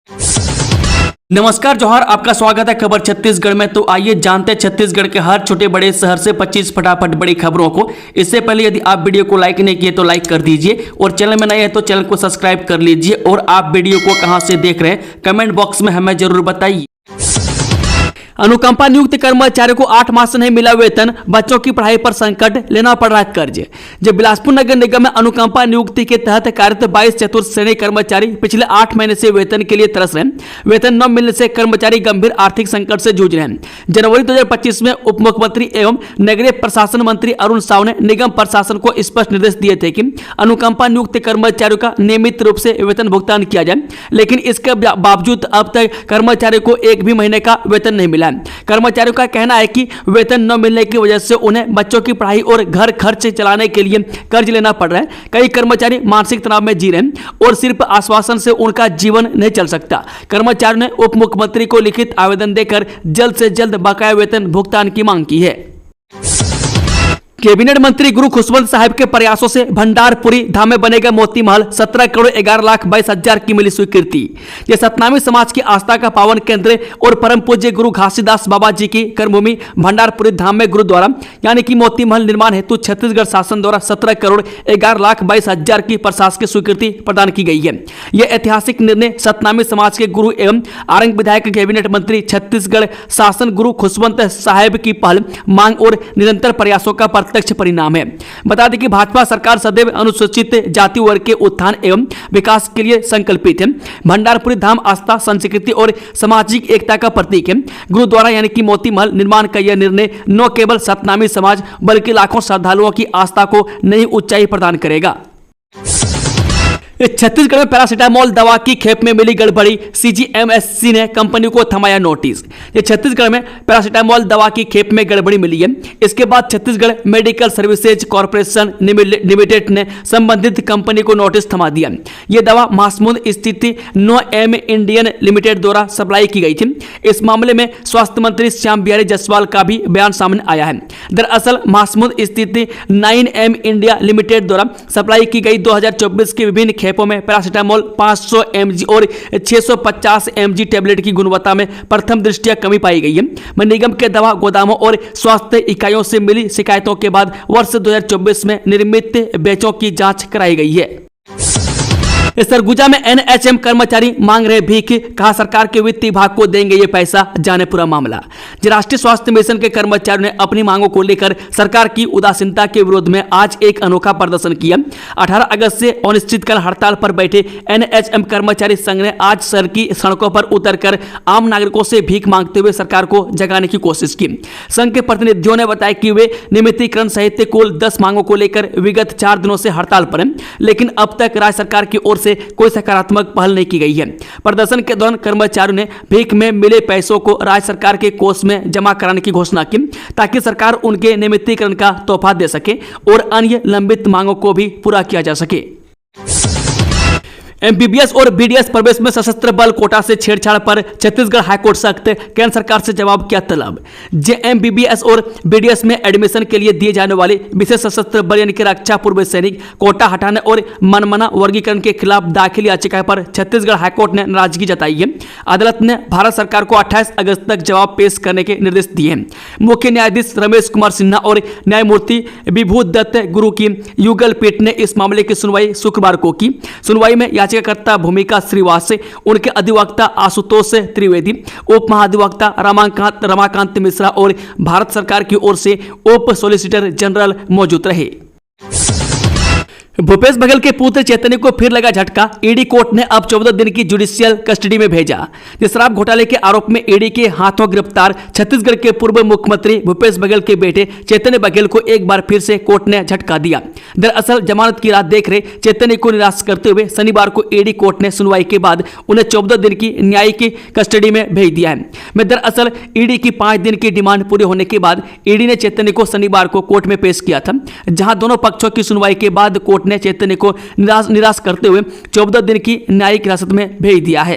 नमस्कार जोहार, आपका स्वागत है खबर छत्तीसगढ़ में। तो आइए जानते हैं छत्तीसगढ़ के हर छोटे बड़े शहर से 25 फटाफट बड़ी खबरों को। इससे पहले यदि आप वीडियो को लाइक नहीं किए तो लाइक कर दीजिए और चैनल में नए हैं तो चैनल को सब्सक्राइब कर लीजिए। और आप वीडियो को कहां से देख रहे हैं कमेंट बॉक्स में हमें जरूर बताइए। अनुकंपा नियुक्त कर्मचारियों को 8 माह से नहीं मिला वेतन, बच्चों की पढ़ाई पर संकट, लेना पड़ रहा है कर्ज। जब बिलासपुर नगर निगम में अनुकंपा नियुक्ति के तहत कार्यरत 22 चतुर्थ श्रेणी कर्मचारी पिछले 8 महीने से वेतन के लिए तरस रहे हैं। वेतन न मिलने से कर्मचारी गंभीर आर्थिक संकट से जूझ रहे हैं। जनवरी 2025 में उप मुख्यमंत्री एवं नगरीय प्रशासन मंत्री अरुण साव ने निगम प्रशासन को स्पष्ट निर्देश दिए थे कि अनुकंपा नियुक्त कर्मचारियों का नियमित रूप से वेतन भुगतान किया जाए, लेकिन इसके बावजूद अब तक कर्मचारियों को एक भी महीने का वेतन नहीं मिला। कर्मचारियों का कहना है कि वेतन न मिलने की वजह से उन्हें बच्चों की पढ़ाई और घर खर्च चलाने के लिए कर्ज लेना पड़ रहा है। कई कर्मचारी मानसिक तनाव में जी रहे हैं और सिर्फ आश्वासन से उनका जीवन नहीं चल सकता। कर्मचारियों ने उप मुख्यमंत्री को लिखित आवेदन देकर जल्द से जल्द बकाया वेतन भुगतान की मांग की है। कैबिनेट मंत्री गुरु खुशवंत साहब के प्रयासों से भंडारपुरी धाम में बनेगा मोती महल, 17 करोड़ 11 लाख 22 हजार की मिली स्वीकृति। यह सतनामी समाज की आस्था का पावन केंद्र और परम पूज्य गुरु घासीदास बाबा जी की कर्मभूमि भंडारपुरी धाम में गुरुद्वारा यानी कि मोती महल निर्माण हेतु छत्तीसगढ़ शासन द्वारा 17 करोड़ 11 लाख 22 हजार की प्रशासकीय स्वीकृति प्रदान की गई है। यह ऐतिहासिक निर्णय सतनामी समाज के गुरु एवं आरंग विधायक कैबिनेट मंत्री छत्तीसगढ़ शासन गुरु खुशवंत साहब की पहल, मांग और निरंतर प्रयासों का प्रत्यक्ष परिणाम है। बता दें कि भाजपा सरकार सदैव अनुसूचित जाति वर्ग के उत्थान एवं विकास के लिए संकल्पित है। भंडारपुरी धाम आस्था, संस्कृति और सामाजिक एकता का प्रतीक है। गुरुद्वारा यानी कि मोती महल निर्माण का यह निर्णय न केवल सतनामी समाज बल्कि लाखों श्रद्धालुओं की आस्था को नई ऊंचाई प्रदान करेगा। छत्तीसगढ़ में पैरासिटामोल दवा की खेप में मिली गड़बड़ी, सीजीएमएससी ने कंपनी को थमाया नोटिस। ये छत्तीसगढ़ में पैरासिटामोल दवा की खेप में गड़बड़ी मिली है। इसके बाद Chhattisgarh medical services corporation limited ने संबंधित कंपनी को नोटिस थमा दिया। यह दवा महासमुंद स्थित 9M इंडियन लिमिटेड द्वारा सप्लाई की गई थी। इस मामले में स्वास्थ्य मंत्री श्याम बिहारी जायसवाल का भी बयान सामने आया है। दरअसल महासमुंद स्थित 9M इंडिया लिमिटेड द्वारा सप्लाई की गई 2024 की विभिन्न खेपों में पैरासिटामोल 500 mg और 650 mg टेबलेट की गुणवत्ता में प्रथम दृष्टया कमी पाई गई है। निगम के दवा गोदामों और स्वास्थ्य इकाइयों से मिली शिकायतों के बाद वर्ष 2024 में निर्मित बैचों की जांच कराई गई है। सरगुजा में NHM कर्मचारी मांग रहे भीख, कहा सरकार के वित्त विभाग को देंगे ये पैसा, जाने पूरा मामला। राष्ट्रीय स्वास्थ्य मिशन के कर्मचारियों ने अपनी मांगों को लेकर सरकार की उदासीनता के विरोध में आज एक अनोखा प्रदर्शन किया। 18 अगस्त से अनिश्चितकाल हड़ताल पर बैठे NHM कर्मचारी संघ ने आज शहर की सड़कों पर उतरकर आम नागरिकों से भीख मांगते हुए सरकार को जगाने की कोशिश की। संघ के प्रतिनिधियों ने बताया कि वे नियमितीकरण सहित कुल 10 मांगों को लेकर विगत 4 दिनों से हड़ताल पर हैं, लेकिन अब तक राज्य सरकार की ओर से कोई सकारात्मक पहल नहीं की गई है। प्रदर्शन के दौरान कर्मचारियों ने भीख में मिले पैसों को राज्य सरकार के कोष में जमा कराने की घोषणा की, ताकि सरकार उनके नियमितीकरण का तोहफा दे सके और अन्य लंबित मांगों को भी पूरा किया जा सके। MBBS और BDS प्रवेश में सशस्त्र बल कोटा से छेड़छाड़ पर छत्तीसगढ़ हाईकोर्ट सख्त, केंद्र सरकार से जवाब किया तलब। MBBS और BDS में एडमिशन के लिए दिए जाने वाले विशेष सशस्त्र बल यानी कि रक्षा पूर्व सैनिक कोटा हटाने और मनमाना वर्गीकरण के खिलाफ दाखिल याचिका पर छत्तीसगढ़ हाईकोर्ट ने नाराजगी जताई है। अदालत ने भारत सरकार को 28 अगस्त तक जवाब पेश करने के निर्देश दिए हैं। मुख्य न्यायाधीश रमेश कुमार सिन्हा और न्यायमूर्ति विभूत दत्त गुरु की युगल पीठ ने इस मामले की सुनवाई शुक्रवार को की। सुनवाई में याचिकाकर्ता भूमिका श्रीवास, उनके अधिवक्ता आशुतोष त्रिवेदी, उप महाधिवक्ता रमाकांत मिश्रा और भारत सरकार की ओर से उप सॉलिसिटर जनरल मौजूद रहे। भूपेश बघेल के पुत्र चैतन्य को फिर लगा झटका, ईडी कोर्ट ने अब 14 दिन की जुडिशियल कस्टडी में भेजा। शराब घोटाले के आरोप में ईडी के हाथों गिरफ्तार छत्तीसगढ़ के पूर्व मुख्यमंत्री भूपेश बघेल के बेटे चैतन्य बघेल को एक बार फिर से कोर्ट ने झटका दिया। दरअसल जमानत की राह देख रहे चैतन्य को निराश करते हुए शनिवार को ईडी कोर्ट ने सुनवाई के बाद उन्हें 14 दिन की न्यायिक कस्टडी में भेज दिया है। दरअसल ईडी की 5 दिन की डिमांड पूरी होने के बाद ईडी ने चैतन्य को शनिवार को कोर्ट में पेश किया था, जहां दोनों पक्षों की सुनवाई के बाद कोर्ट ने चैतन्य को निराश करते हुए 14 दिन की न्यायिक हिरासत में भेज दिया है।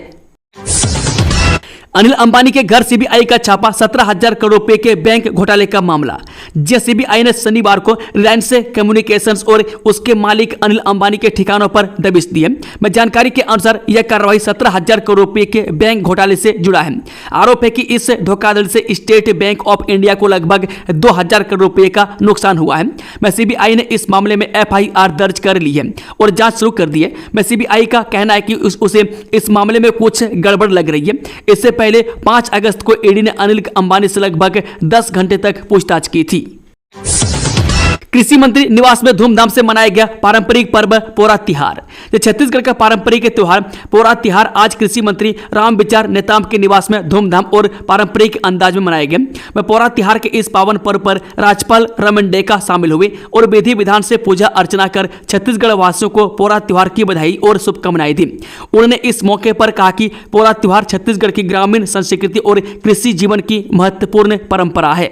अनिल अंबानी के घर सीबीआई का छापा, 17,000 करोड़ रुपए के बैंक घोटाले का मामला। जेसीबी ने शनिवार को रिलायंस कम्युनिकेशंस और उसके मालिक अनिल अंबानी के ठिकानों पर दबिश दी है। मैं जानकारी के अनुसार यह कार्रवाई 17,000 करोड़ रुपए के बैंक घोटाले से जुड़ा है। आरोप है कि इस धोखाधड़ी से स्टेट बैंक ऑफ इंडिया को लगभग 2,000 करोड़ रुपए का नुकसान हुआ है। मैं सीबीआई ने इस मामले में एफआईआर दर्ज कर ली है और जांच शुरू कर दी है। मैं सीबीआई का कहना है कि उसे इस मामले में कुछ गड़बड़ लग रही है। इससे पहले 5 अगस्त को ईडी ने अनिल अंबानी से लगभग 10 घंटे तक पूछताछ की थी। कृषि मंत्री निवास में धूमधाम से मनाया गया पारंपरिक पर्व पोरा तिहार। छत्तीसगढ़ का पारंपरिक त्योहार पोरा तिहार आज कृषि मंत्री रामविचार नेताम के निवास में धूमधाम और पारंपरिक अंदाज में मनाया गया। पोरा तिहार के इस पावन पर्व पर राज्यपाल रमन डेका शामिल हुए और विधि विधान से पूजा अर्चना कर छत्तीसगढ़ वासियों को पोरा त्योहार की बधाई और शुभकामनाएं दी। उन्होंने इस मौके पर कहा कि पोरा त्योहार छत्तीसगढ़ की ग्रामीण संस्कृति और कृषि जीवन की महत्वपूर्ण परंपरा है।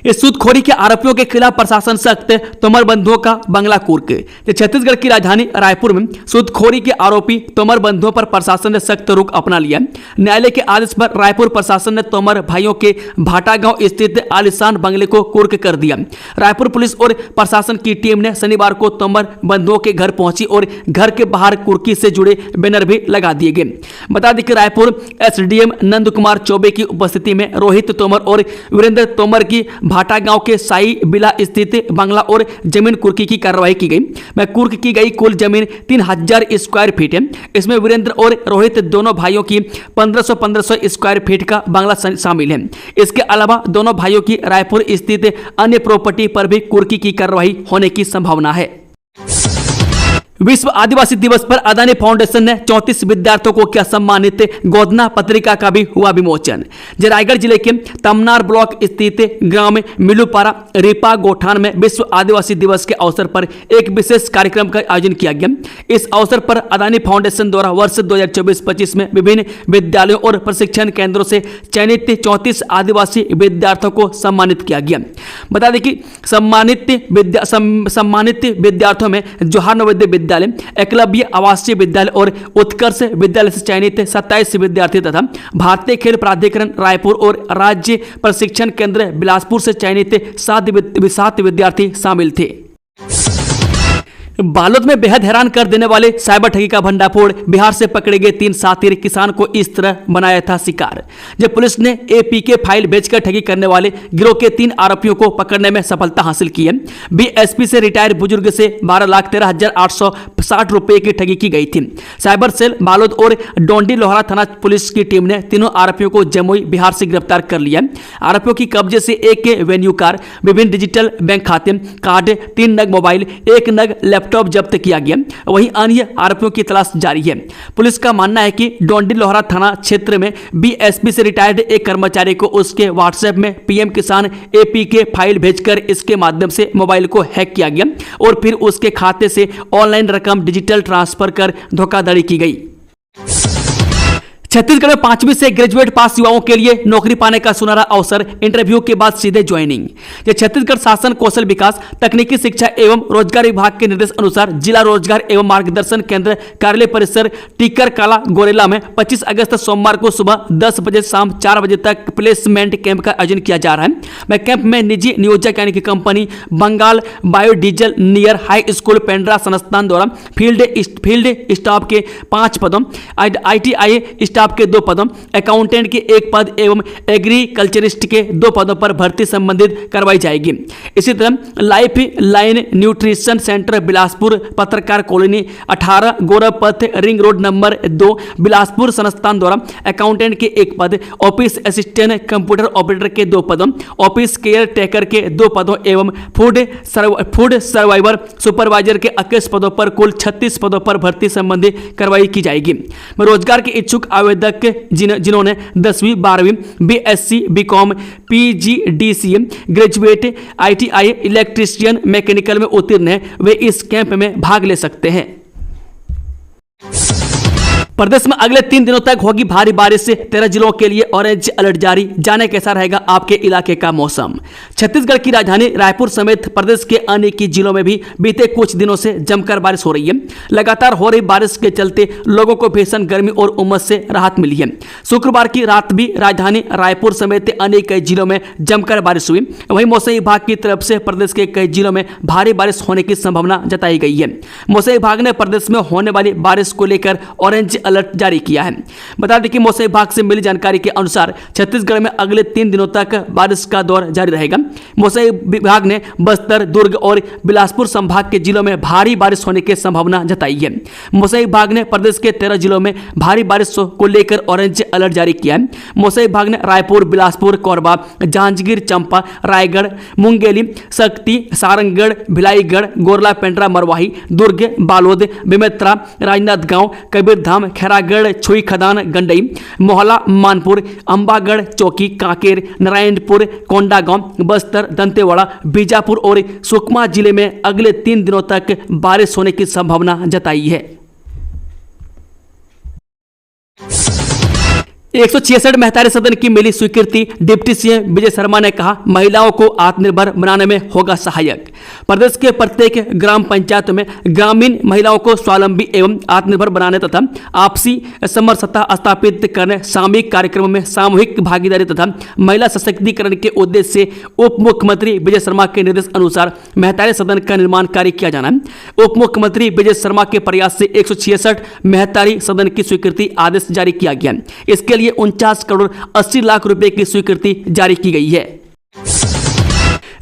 इस सूदखोरी के आरोपियों के खिलाफ प्रशासन सख्त, तोमर बंधुओं का बंगला कुर्क। छत्तीसगढ़ की राजधानी रायपुर में सूदखोरी के आरोपी तोमर बंधुओं पर प्रशासन ने सख्त रुख अपना लिया। न्यायालय के आदेश पर रायपुर प्रशासन ने तोमर भाइयों के भाटा गांव स्थित आलिशान बंगले को कुर्क कर दिया। रायपुर पुलिस और प्रशासन की टीम ने शनिवार को तोमर बंधुओं के घर पहुंची और घर के बाहर कुर्की से जुड़े बैनर भी लगा दिए गए। बता दें कि रायपुर एसडीएम नंद कुमार चौबे की उपस्थिति में रोहित तोमर और वीरेंद्र तोमर की भाटा गांव के साई बिला स्थित बंगला और जमीन कुर्की की कार्रवाई की गई। मैं कुर्क की गई कुल जमीन 3,000 स्क्वायर फीट है। इसमें वीरेंद्र और रोहित दोनों भाइयों की 1500 स्क्वायर फीट का बंगला शामिल है। इसके अलावा दोनों भाइयों की रायपुर स्थित अन्य प्रॉपर्टी पर भी कुर्की की कार्रवाई होने की संभावना है। विश्व आदिवासी दिवस पर अदानी फाउंडेशन ने 34 विद्यार्थियों को किया सम्मानित। गोदना पत्रिका का भी हुआ विमोचन। रायगढ़ जिले के तमनार ब्लॉक स्थित ग्राम मिलूपारा रिपा गोठान में विश्व आदिवासी दिवस के अवसर पर एक विशेष कार्यक्रम का आयोजन किया गया। इस अवसर पर अदानी फाउंडेशन द्वारा वर्ष 2024-25 में विभिन्न विद्यालयों और प्रशिक्षण केंद्रों से चयनित 34 आदिवासी विद्यार्थियों को सम्मानित किया गया। बता दें कि सम्मानित विद्यार्थियों में जोहार नवोदय विद्यालय, एकलव्य आवासीय विद्यालय और उत्कर्ष विद्यालय से चयनित 27 विद्यार्थी तथा भारतीय खेल प्राधिकरण रायपुर और राज्य प्रशिक्षण केंद्र बिलासपुर से चयनित 7 विद्यार्थी शामिल थे। बालोद में बेहद हैरान कर देने वाले साइबर ठगी का भंडाफोड़। बिहार से पकड़े गए 3 सातिर किसान को इस तरह बनाया था शिकार। जब पुलिस ने एपीके फाइल बेचकर ठगी करने वाले गिरोह के 3 आरोपियों को पकड़ने में सफलता हासिल की है। बीएसपी से रिटायर्ड बुजुर्ग से 12,13,860 रुपए की ठगी की गई थी। साइबर सेल बालोद और डोंडी लोहरा थाना पुलिस की टीम ने तीनों आरोपियों को जमुई बिहार से गिरफ्तार कर लिया। आरोपियों की कब्जे से एक वेन्यू कार, विभिन्न डिजिटल बैंक खाते, कार्ड, 3 नग मोबाइल, 1 नग लैपटॉप जब्त किया गया। वहीं अन्य आरोपियों की तलाश जारी है। पुलिस का मानना है कि डोंडी लोहरा थाना क्षेत्र में बीएसपी से रिटायर्ड एक कर्मचारी को उसके व्हाट्सएप में पीएम किसान एपीके फाइल भेजकर इसके माध्यम से मोबाइल को हैक किया गया और फिर उसके खाते से ऑनलाइन रकम डिजिटल ट्रांसफर कर धोखाधड़ी की गई। छत्तीसगढ़ में 5वीं से ग्रेजुएट पास युवाओं के लिए नौकरी पाने का सुनहरा अवसर। इंटरव्यू के बाद सीधे ज्वाइनिंग। छत्तीसगढ़ शासन कौशल विकास तकनीकी शिक्षा एवं रोजगार विभाग के निर्देश अनुसार जिला रोजगार एवं मार्गदर्शन केंद्र कार्यालय परिसर टीकर काला गोरेला में 25 अगस्त सोमवार को सुबह 10 बजे शाम 4 बजे तक प्लेसमेंट कैंप का आयोजन किया जा रहा है। मैं कैंप में निजी नियोजक यानी कि company Bengal biodiesel near high school Pendra संस्थान द्वारा फील्ड स्टाफ के 5 पदों, ITI स्टाफ के 2 पदों, अकाउंटेंट के 1 पद एवं एग्रीकल्चरिस्ट के 2 पदों पर भर्ती संबंधित करवाई जाएगी। इसी तरह life line nutrition centre Bilaspur पत्रकार कॉलोनी 18 गौरव पथ रिंग रोड नंबर 2 बिलासपुर संस्थान द्वारा अकाउंटेंट के 1 पद, ऑफिस असिस्टेंट कंप्यूटर ऑपरेटर के 2 पदों, ऑफिस केयर टेकर के 2 पदों एवं फूड सर्वाइवर सुपरवाइजर के 21 पदों पर कुल 36 पदों पर भर्ती संबंधी कार्रवाई की जाएगी। रोजगार के इच्छुक आवेदक जिन्होंने 10वीं 12वीं BSc BCom PGDCM graduate ITI electrician mechanical में उत्तीर्ण हैं वे इस कैंप में भाग ले सकते हैं। प्रदेश में अगले 3 दिनों तक होगी भारी बारिश से 13 जिलों के लिए ऑरेंज अलर्ट जारी। जाने कैसा रहेगा आपके इलाके का मौसम। छत्तीसगढ़ की राजधानी रायपुर समेत प्रदेश के अन्य की जिलों में भी बीते कुछ दिनों से जमकर बारिश हो रही है। लगातार हो रही बारिश के चलते लोगों को भीषण गर्मी और उमस से राहत मिली है। शुक्रवार की रात भी राजधानी रायपुर समेत अन्य कई जिलों में जमकर बारिश हुई। वहीं मौसम विभाग की तरफ से प्रदेश के कई जिलों में भारी बारिश होने की संभावना जताई गई है। मौसम विभाग ने प्रदेश में होने वाली बारिश को लेकर ऑरेंज अलर्ट जारी किया है। बता दें कि मौसम विभाग से मिली जानकारी के अनुसार छत्तीसगढ़ में अगले 3 दिनों तक बारिश का दौर जारी रहेगा। मौसम विभाग ने बस्तर, दुर्ग और बिलासपुर संभाग के जिलों में भारी बारिश होने की संभावना जताई है। मौसम विभाग ने प्रदेश के 13 जिलों में भारी बारिश को लेकर ऑरेंज अलर्ट जारी किया है। मौसम विभाग ने रायपुर, बिलासपुर, कोरबा, जांजगीर, चंपा, रायगढ़, मुंगेली, सक्ती, सारंगढ़, भिलाईगढ़, गोरला, पेंड्रा, मरवाही, दुर्ग, बालोद, बेमेतरा, राजनांदगांव, कबीरधाम, खैरागढ़, छुई खदान, गंडई, मोहला, मानपुर, अंबागढ़, चौकी, कांकेर, नारायणपुर, कोंडागांव, बस्तर, दंतेवाड़ा, बीजापुर और सुकमा जिले में अगले 3 दिनों तक बारिश होने की संभावना जताई है। 166 मेहतारी सदन की मिली स्वीकृति। डिप्टी सीएम विजय शर्मा ने कहा, महिलाओं को आत्मनिर्भर बनाने में होगा सहायक। प्रदेश के प्रत्येक ग्राम पंचायत में ग्रामीण महिलाओं को स्वावलंबी एवं आत्मनिर्भर बनाने तथा आपसी समरसता स्थापित करने, सामूहिक कार्यक्रमों में सामूहिक भागीदारी तथा महिला सशक्तिकरण के उद्देश्य से उप मुख्यमंत्री विजय शर्मा के निर्देश अनुसार मेहतारी सदन का निर्माण कार्य किया जाना है। उप मुख्यमंत्री विजय शर्मा के प्रयास से 166 मेहतारी सदन की स्वीकृति आदेश जारी किया गया। इसके लिए 49 करोड़ 80 लाख रुपए की स्वीकृति जारी की गई है।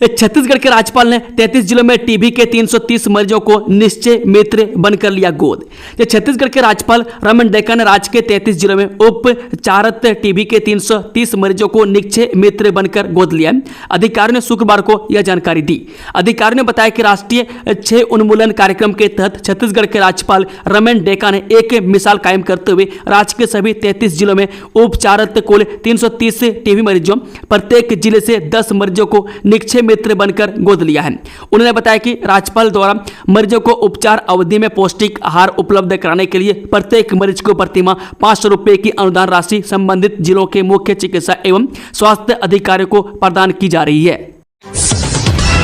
छत्तीसगढ़ के राज्यपाल ने 33 जिलों में टीबी के 330 मरीजों को निश्चय मित्र बनकर लिया गोद। छत्तीसगढ़ के राज्यपाल रमन डेका ने राज्य के 33 जिलों में उपचारित टीबी के 330 मरीजों को निश्चय मित्र बनकर गोद लिया। अधिकारियों ने शुक्रवार को यह जानकारी दी। अधिकारियों ने बताया कि राष्ट्रीय क्षय उन्मूलन कार्यक्रम के तहत छत्तीसगढ़ के राज्यपाल रमन डेका ने एक मिसाल कायम करते हुए राज्य के सभी 33 जिलों में उपचारित कुल 330 टीबी मरीजों, प्रत्येक जिले से 10 मरीजों को निश्चय मित्र बनकर गोद लिया है। उन्होंने बताया कि राज्यपाल द्वारा मरीजों को उपचार अवधि में पौष्टिक आहार उपलब्ध कराने के लिए प्रत्येक मरीज को प्रतिमाह 500 रुपए की अनुदान राशि संबंधित जिलों के मुख्य चिकित्सा एवं स्वास्थ्य अधिकारियों को प्रदान की जा रही है।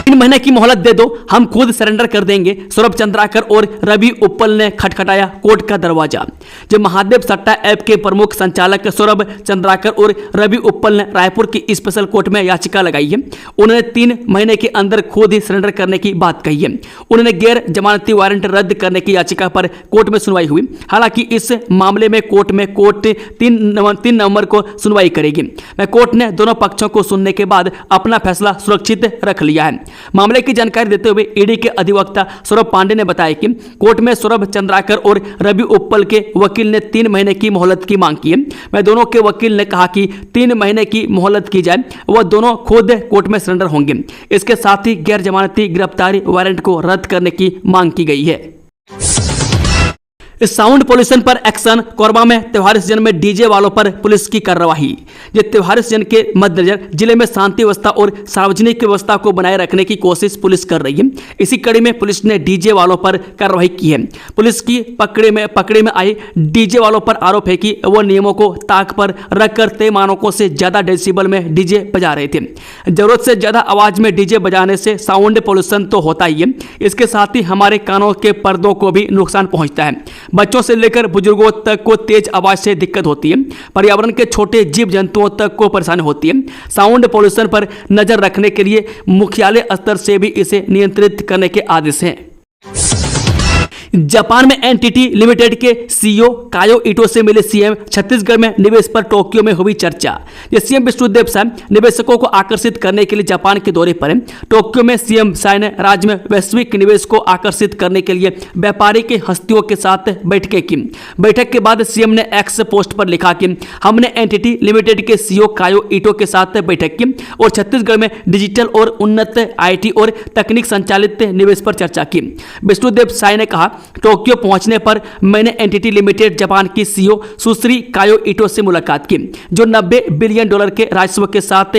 3 महीने की मोहलत दे दो, हम खुद सरेंडर कर देंगे। सौरभ चंद्राकर और रवि उप्पल ने खटखटाया कोर्ट का दरवाजा। जब महादेव सट्टा ऐप के प्रमुख संचालक सौरभ चंद्राकर और रवि उप्पल ने रायपुर की स्पेशल कोर्ट में याचिका लगाई है। उन्होंने 3 महीने के अंदर खुद ही सरेंडर करने की बात कही है। उन्होंने गैर जमानती वारंट रद्द करने की याचिका पर कोर्ट में सुनवाई हुई। हालांकि इस मामले में कोर्ट 3 नवंबर को सुनवाई करेगी। कोर्ट ने दोनों पक्षों को सुनने के बाद अपना फैसला सुरक्षित रख लिया है। मामले की जानकारी देते हुए ईडी के अधिवक्ता सौरभ पांडे ने बताया कि कोर्ट में सौरभ चंद्राकर और रवि उप्पल के वकील ने 3 महीने की मोहलत की मांग की है। दोनों के वकील ने कहा कि 3 महीने की मोहलत की जाए, वह दोनों खुद कोर्ट में सरेंडर होंगे। इसके साथ ही गैर जमानती गिरफ्तारी वारंट को रद्द करने की मांग की गई है। साउंड पोल्यूशन पर एक्शन। कोरबा में त्योहारी सीजन में डीजे वालों पर पुलिस की कार्रवाई। ये त्योहारी सीजन के मद्देनजर जिले में शांति व्यवस्था और सार्वजनिक व्यवस्था को बनाए रखने की कोशिश पुलिस कर रही है। इसी कड़ी में पुलिस ने डीजे वालों पर कार्रवाई की है। पुलिस की पकड़े में आई डीजे वालों पर आरोप है कि वो नियमों को ताक पर रखकर तय मानकों से ज्यादा डेसिबल में डीजे बजा रहे थे। जरूरत से ज्यादा आवाज में डीजे बजाने से साउंड पोल्यूशन तो होता ही है, इसके साथ ही हमारे कानों के पर्दों को भी नुकसान पहुंचता है। बच्चों से लेकर बुजुर्गों तक को तेज आवाज से दिक्कत होती है। पर्यावरण के छोटे जीव जंतुओं तक को परेशानी होती है। साउंड पोल्यूशन पर नजर रखने के लिए मुख्यालय स्तर से भी इसे नियंत्रित करने के आदेश हैं। जापान में एनटीटी लिमिटेड के सीईओ कायो इटो से मिले सीएम। छत्तीसगढ़ में निवेश पर टोक्यो में हुई चर्चा। सीएम विष्णुदेव साय निवेशकों को आकर्षित करने के लिए जापान के दौरे पर हैं। टोक्यो में सीएम साय ने राज्य में वैश्विक निवेश को आकर्षित करने के लिए व्यापारी की हस्तियों के साथ बैठकें की। बैठक के बाद सीएम ने एक्स पोस्ट पर लिखा कि हमने एनटीटी लिमिटेड के सीईओ कायो इटो के साथ बैठक की और छत्तीसगढ़ में डिजिटल और उन्नत आईटी और तकनीक संचालित निवेश पर चर्चा की। विष्णुदेव साय ने कहा टोक्यो पहुंचने पर मैंने एनटीटी लिमिटेड जापान की सीईओ सुश्री कायो इटो से मुलाकात की, जो $90 बिलियन के राजस्व के साथ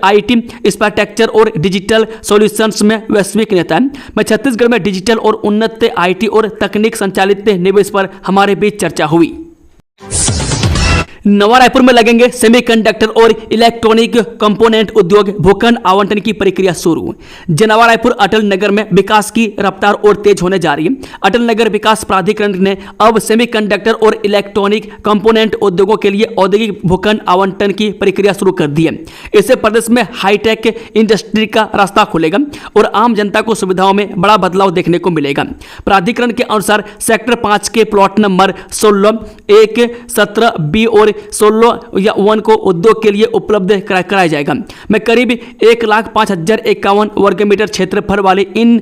आईटी, इंफ्रास्ट्रक्चर और डिजिटल सॉल्यूशंस में वैश्विक नेता है। मैं छत्तीसगढ़ में डिजिटल और उन्नत आईटी और तकनीक संचालित निवेश पर हमारे बीच चर्चा हुई। नवा रायपुर में लगेंगे सेमीकंडक्टर और इलेक्ट्रॉनिक कंपोनेंट उद्योग, भूखंड आवंटन की प्रक्रिया शुरू। नवा रायपुर अटल नगर में विकास की रफ्तार और तेज होने जा रही है। अटल नगर विकास प्राधिकरण ने अब सेमीकंडक्टर और इलेक्ट्रॉनिक कंपोनेंट उद्योगों के लिए औद्योगिक भूखंड आवंटन की प्रक्रिया शुरू कर दी है। इससे प्रदेश में हाईटेक इंडस्ट्री का रास्ता खुलेगा और आम जनता को सुविधाओं में बड़ा बदलाव देखने को मिलेगा। प्राधिकरण के अनुसार सेक्टर 5 के प्लॉट नंबर 16, 1, 17, B और 16 या 1 को उद्योग के लिए उपलब्ध कराया जाएगा। मैं करीब 1,05,051 वर्ग मीटर क्षेत्रफल वाले इन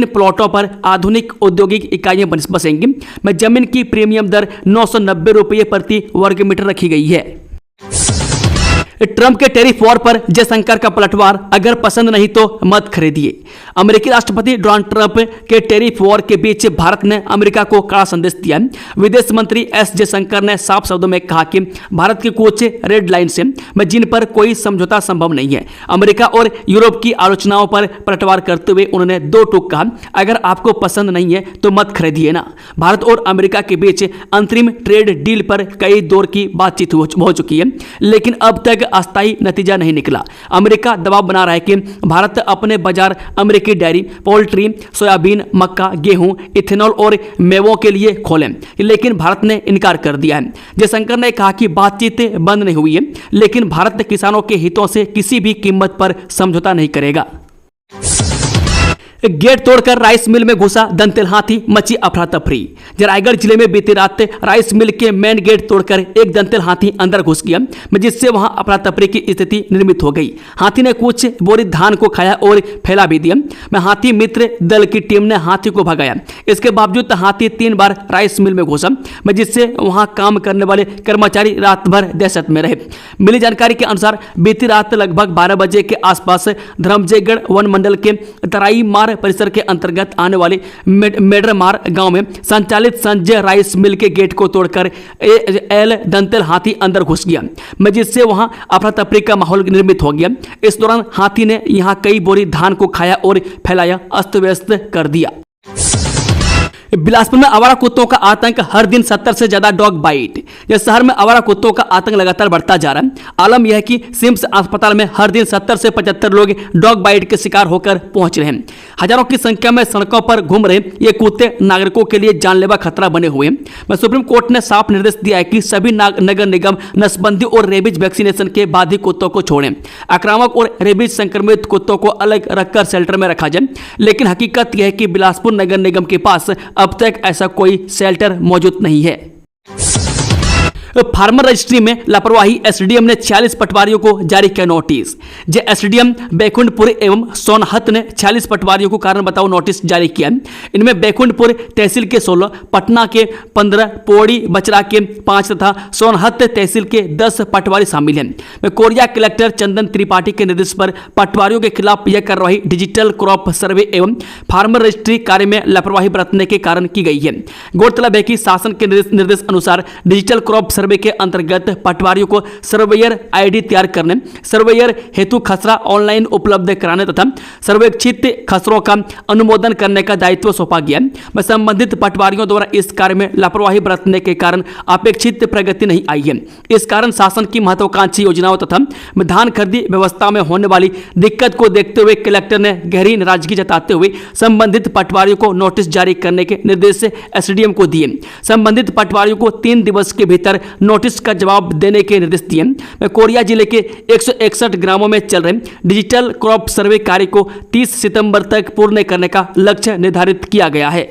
प्लॉटों पर आधुनिक औद्योगिक इकाइयां बसेंगी। मैं जमीन की प्रीमियम दर 990 रुपये प्रति वर्ग मीटर रखी गई है। ट्रंप के टैरिफ वॉर पर जयशंकर का पलटवार, अगर पसंद नहीं तो मत खरीदिए। अमेरिकी राष्ट्रपति डोनाल्ड ट्रंप के टैरिफ वॉर के बीच भारत ने अमेरिका को कड़ा संदेश दिया। विदेश मंत्री एस जयशंकर ने साफ शब्दों में कहा कि भारत की कुछ रेड लाइन्स हैं जिन पर कोई समझौता संभव नहीं है। अमेरिका और यूरोप की आलोचनाओं पर पलटवार करते हुए उन्होंने दो टूक कहा, अगर आपको पसंद नहीं है तो मत खरीदिए ना। भारत और अमेरिका के बीच अंतरिम ट्रेड डील पर कई दौर की बातचीत हो चुकी है, लेकिन अब तक अस्थायी नतीजा नहीं निकला। अमेरिका दबाव बना रहा है कि भारत अपने बाजार अमेरिकी डेयरी, पोल्ट्री, सोयाबीन, मक्का, गेहूं, इथेनॉल और मेवों के लिए खोलें, लेकिन भारत ने इनकार कर दिया है। जयशंकर ने कहा कि बातचीत बंद नहीं हुई है, लेकिन भारत किसानों के हितों से किसी भी कीमत पर समझौता नहीं करेगा। गेट तोड़कर राइस मिल में घुसा दंतेल हाथी, मची अफरा तफरी। रायगढ़ जिले में बीती रात राइस मिल के मेन गेट तोड़कर एक दंतेल हाथी अंदर घुस गया, जिससे वहां अफरा तफरी की स्थिति निर्मित हो गई। हाथी ने कुछ बोरी धान को खाया और फैला भी दिया। हाथी मित्र दल की टीम ने हाथी को भगाया। इसके बावजूद हाथी 3 बार राइस मिल में घुसा, जिससे वहां काम करने वाले कर्मचारी रात भर दहशत में रहे। मिली जानकारी के अनुसार बीती रात लगभग 12 बजे के आसपास धर्मजयगढ़ वन मंडल के तराई मार परिसर के अंतर्गत आने वाले मेडरमार गांव में संचालित संजय राइस मिल के गेट को तोड़कर एल दंतेल हाथी अंदर घुस गया, जिससे वहां अफरा तफरी का माहौल निर्मित हो गया। इस दौरान हाथी ने यहां कई बोरी धान को खाया और फैलाया, अस्त व्यस्त कर दिया। बिलासपुर में आवारा कुत्तों का आतंक, हर दिन 70 से ज्यादा डॉग बाइट। शहर में आवारा कुत्तों का आतंक लगातार बढ़ता जा रहा है। आलम यह है कि सिम्स अस्पताल में हर दिन 70 से 75 लोग डॉग बाइट के शिकार होकर पहुंच रहे हैं। हजारों की संख्या में सड़कों पर घूम रहे ये कुत्ते नागरिकों के लिए जानलेवा खतरा बने हुए हैं। सुप्रीम कोर्ट ने साफ निर्देश दिया है कि सभी नगर निगम नसबंदी और रेबीज वैक्सीनेशन के बाद ही कुत्तों को छोड़ें। आक्रामक और रेबीज संक्रमित कुत्तों को अलग रखकर शेल्टर में रखा जाए, लेकिन हकीकत यह है कि बिलासपुर नगर निगम के पास अब तक ऐसा कोई शेल्टर मौजूद नहीं है। फार्मर रजिस्ट्री में लापरवाही, एसडीएम ने 46 पटवारियों को जारी किया नोटिस। एसडीएम बैकुंठपुर एवं सोनहत ने 46 पटवारियों को कारण बताओ नोटिस जारी किया। इनमें बैकुंठपुर तहसील के 16, पटना के 15, पौड़ी बचरा के 5 तथा सोनहत तहसील के 10 पटवारी शामिल हैं। कोरिया कलेक्टर चंदन त्रिपाठी के निर्देश पर पटवारियों के खिलाफ यह कार्रवाई डिजिटल क्रॉप सर्वे एवं फार्मर रजिस्ट्री कार्य में लापरवाही बरतने के कारण की गई है। गौरतलब है कि शासन के निर्देश अनुसार डिजिटल क्रॉप सर्वे के अंतर्गत पटवारियों को सर्वेयर आईडी तैयार करने, सर्वेयर हेतु खसरा ऑनलाइन उपलब्ध कराने तथा सर्वेक्षित खसरों का अनुमोदन करने का दायित्व सौंपा गया। संबंधित पटवारियों द्वारा इस कार्य में लापरवाही बरतने के कारण अपेक्षित प्रगति नहीं आई है। इस कारण शासन की महत्वाकांक्षी योजनाओं तथा धान खरीदी व्यवस्था में होने वाली दिक्कत को देखते हुए कलेक्टर ने गहरी नाराजगी जताते हुए संबंधित पटवारियों को नोटिस जारी करने के निर्देश एसडीएम को दिए। संबंधित पटवारियों को 3 दिवस के भीतर नोटिस का जवाब देने के निर्देश दिए। कोरिया जिले के 161 ग्रामों में चल रहे डिजिटल क्रॉप सर्वे कार्य को 30 सितंबर तक पूर्ण करने का लक्ष्य निर्धारित किया गया है।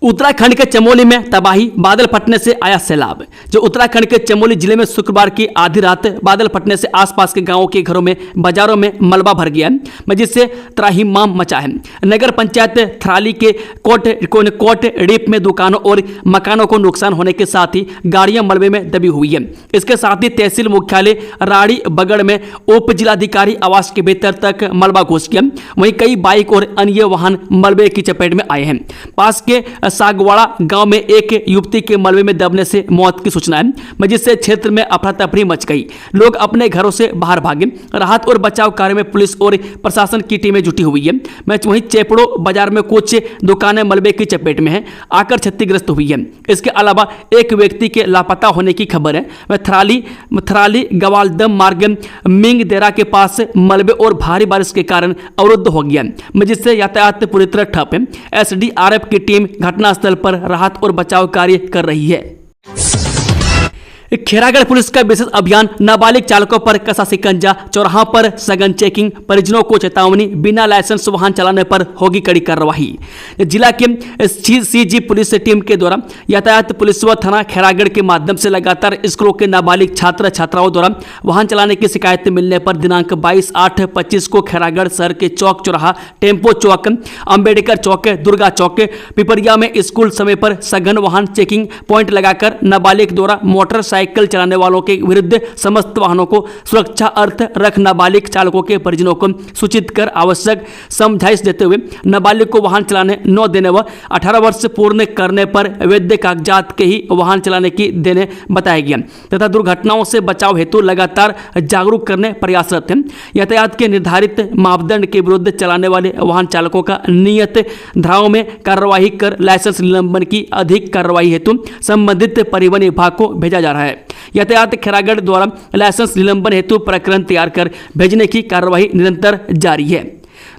उत्तराखंड के चमोली में तबाही, बादल फटने से आया सैलाब। जो उत्तराखंड के चमोली जिले में शुक्रवार की आधी रात बादल फटने से आसपास के गांवों के घरों में, बाजारों में मलबा भर गया है, जिससे त्राहिमाम मचा है। नगर पंचायत थराली के कोट डीप में दुकानों और मकानों को नुकसान होने के साथ ही गाड़ियां मलबे में दबी हुई है। इसके साथ ही तहसील मुख्यालय राड़ी बगड़ में उप जिलाधिकारी आवास के भीतर तक मलबा घुस गया। वहीं कई बाइक और अन्य वाहन मलबे की चपेट में आए हैं। पास के सागवाड़ा गांव में एक युवती के मलबे में दबने से मौत की सूचना है, जिससे क्षेत्र में अफरा तफरी मच गई। लोग अपने घरों से बाहर भागे। राहत और बचाव कार्य में पुलिस और प्रशासन की टीमें जुटी हुई है। वहीं चेपड़ो बाजार में कुछ दुकानें मलबे की चपेट में हैं, आकर क्षतिग्रस्त हुई है। इसके अलावा एक व्यक्ति के लापता होने की खबर है। वह थराली गवालदम मार्ग मिंगदेरा के पास मलबे और भारी बारिश के कारण अवरुद्ध हो गया, जिससे यातायात पूरी तरह ठप है। एसडीआरएफ की टीम घटनास्थल पर राहत और बचाव कार्य कर रही है। खैरागढ़ पुलिस का विशेष अभियान, नाबालिग चालकों पर कसा शिकंजा, चौराहा पर सघन चेकिंग, परिजनों को चेतावनी, बिना लाइसेंस वाहन चलाने पर होगी कड़ी कार्रवाई। जिला के सीजी पुलिस टीम के द्वारा यातायात पुलिस व थाना खैरागढ़ के माध्यम से लगातार स्कूलों के नाबालिग छात्र छात्राओं द्वारा वाहन चलाने की शिकायत मिलने पर दिनांक 22/8/25 को खैरागढ़ शहर के चौक चौराहा, टेम्पो चौक, अंबेडकर चौक, दुर्गा चौक, पिपरिया में स्कूल समय पर सघन वाहन चेकिंग पॉइंट लगाकर नाबालिग द्वारा मोटरसाइकिल चलाने वालों के विरुद्ध समस्त वाहनों को सुरक्षा अर्थ रख नाबालिग चालकों के परिजनों को सूचित कर आवश्यक समझाइश देते हुए नाबालिग को वाहन चलाने न देने व 18 वर्ष पूर्ण करने पर वैध कागजात के ही वाहन चलाने की देने बताया गया तथा दुर्घटनाओं से बचाव हेतु लगातार जागरूक करने प्रयासरत है। यातायात के निर्धारित मापदंड के विरुद्ध चलाने वाले वाहन चालकों का नियत धाराओं में कार्यवाही कर लाइसेंस निलंबन की अधिक कार्रवाई हेतु संबंधित परिवहन विभाग को भेजा जा रहा है। यातायात खैरागढ़ द्वारा लाइसेंस निलंबन हेतु प्रकरण तैयार कर भेजने की कार्यवाही निरंतर जारी है।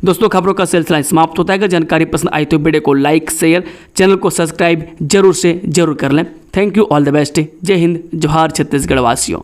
दोस्तों, खबरों का सिलसिला समाप्त होता है। अगर जानकारी पसंद आई तो वीडियो को लाइक, शेयर, चैनल को सब्सक्राइब जरूर से जरूर कर लें। Thank you, all the best. जय हिंद, जोहार छत्तीसगढ़ वासियों।